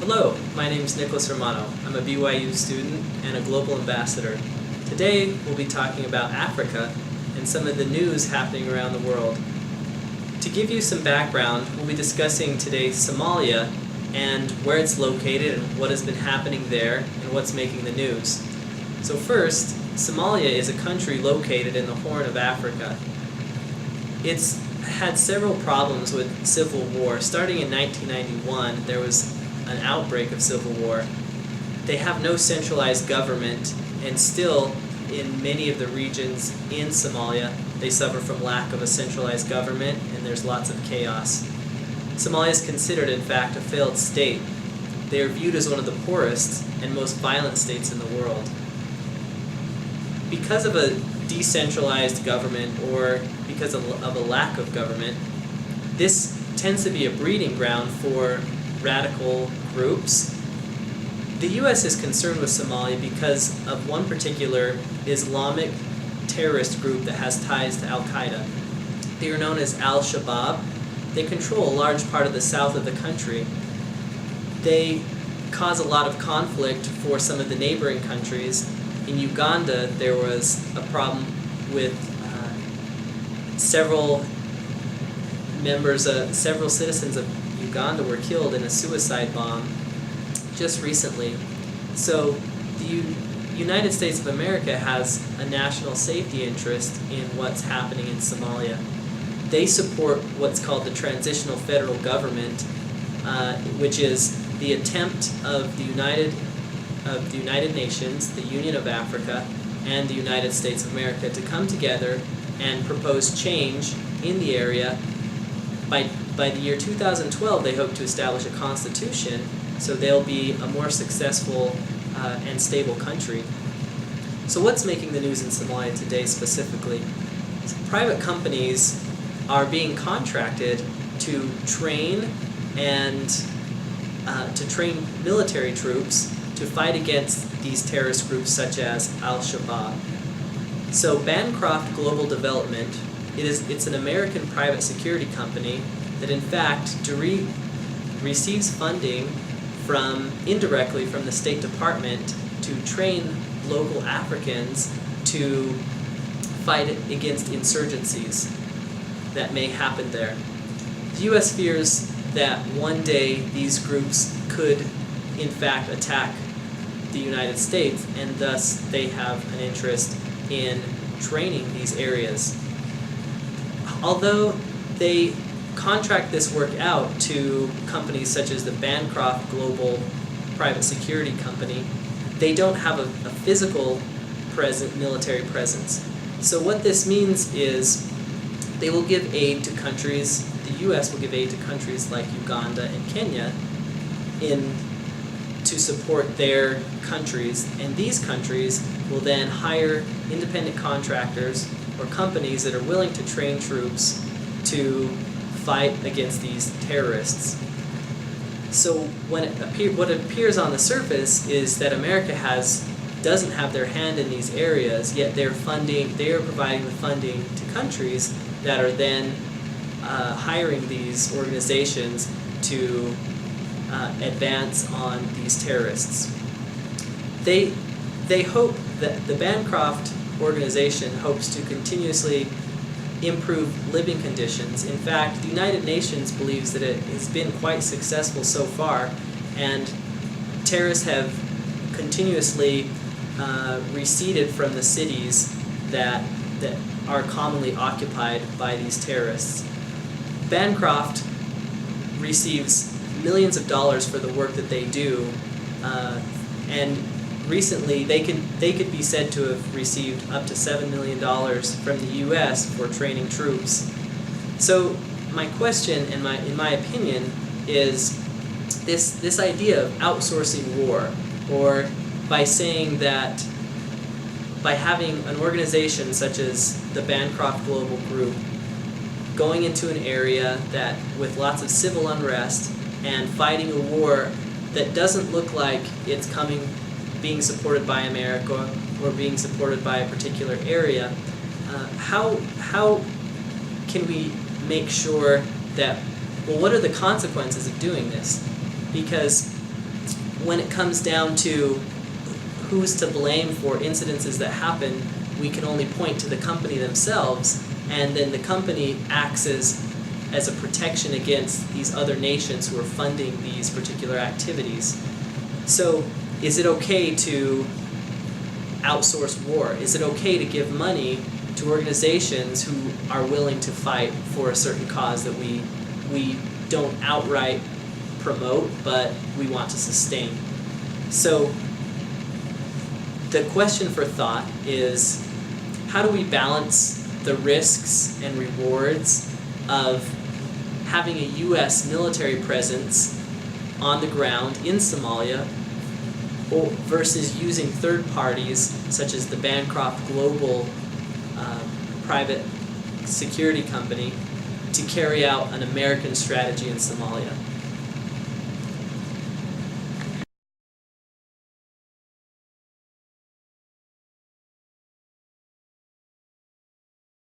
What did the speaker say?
Hello, my name is Nicholas Romano. I'm a BYU student and a global ambassador. Today we'll be talking about Africa and some of the news happening around the world. To give you some background, we'll be discussing today Somalia and where it's located and what has been happening there and what's making the news. So first, Somalia is a country located in the Horn of Africa. It's had several problems with civil war. Starting in 1991, there was an outbreak of civil war. They have no centralized government, and still in many of the regions in Somalia they suffer from lack of a centralized government, and there's lots of chaos. Somalia is considered, in fact, a failed state. They are viewed as one of the poorest and most violent states in the world. Because of a decentralized government, or because of a lack of government, this tends to be a breeding ground for radical groups. The U.S. is concerned with Somalia because of one particular Islamic terrorist group that has ties to Al-Qaeda. They are known as Al-Shabaab. They control a large part of the south of the country. They cause a lot of conflict for some of the neighboring countries. In Uganda, there was a problem with several citizens of Uganda were killed in a suicide bomb just recently. So the United States of America has a national safety interest in what's happening in Somalia. They support what's called the transitional federal government, which is the attempt of the United Nations, the Union of Africa, and the United States of America to come together and propose change in the area. By the year 2012, they hope to establish a constitution, so they'll be a more successful and stable country. So what's making the news in Somalia today specifically? Private companies are being contracted to train military troops to fight against these terrorist groups such as Al-Shabaab. So Bancroft Global Development, it's an American private security company that in fact receives funding indirectly from the State Department to train local Africans to fight against insurgencies that may happen there. The U.S. fears that one day these groups could in fact attack the United States, and thus they have an interest in training these areas. Although they contract this work out to companies such as the Bancroft Global Private Security Company, they don't have a physical military presence. So what this means is they will give aid to countries, the U.S. will give aid to countries like Uganda and Kenya to support their countries, and these countries will then hire independent contractors or companies that are willing to train troops to fight against these terrorists. So what appears on the surface is that America doesn't have their hand in these areas, yet they are providing the funding to countries that are then hiring these organizations to advance on these terrorists. They hope that the Bancroft organization hopes to continuously improve living conditions. In fact, the United Nations believes that it has been quite successful so far, and terrorists have continuously receded from the cities that are commonly occupied by these terrorists. Bancroft receives millions of dollars for the work that they do, and recently they could be said to have received up to $7 million from the U.S. for training troops. So my question, in my opinion, is this idea of outsourcing war, or by saying that by having an organization such as the Bancroft Global Group going into an area that with lots of civil unrest and fighting a war that doesn't look like it's being supported by America or being supported by a particular area, how can we make sure that, well, what are the consequences of doing this? Because when it comes down to who's to blame for incidences that happen, we can only point to the company themselves, and then the company acts as a protection against these other nations who are funding these particular activities. So is it okay to outsource war? Is it okay to give money to organizations who are willing to fight for a certain cause that we don't outright promote, but we want to sustain? So the question for thought is, how do we balance the risks and rewards of having a U.S. military presence on the ground in Somalia versus using third parties such as the Bancroft Global private security company to carry out an American strategy in Somalia?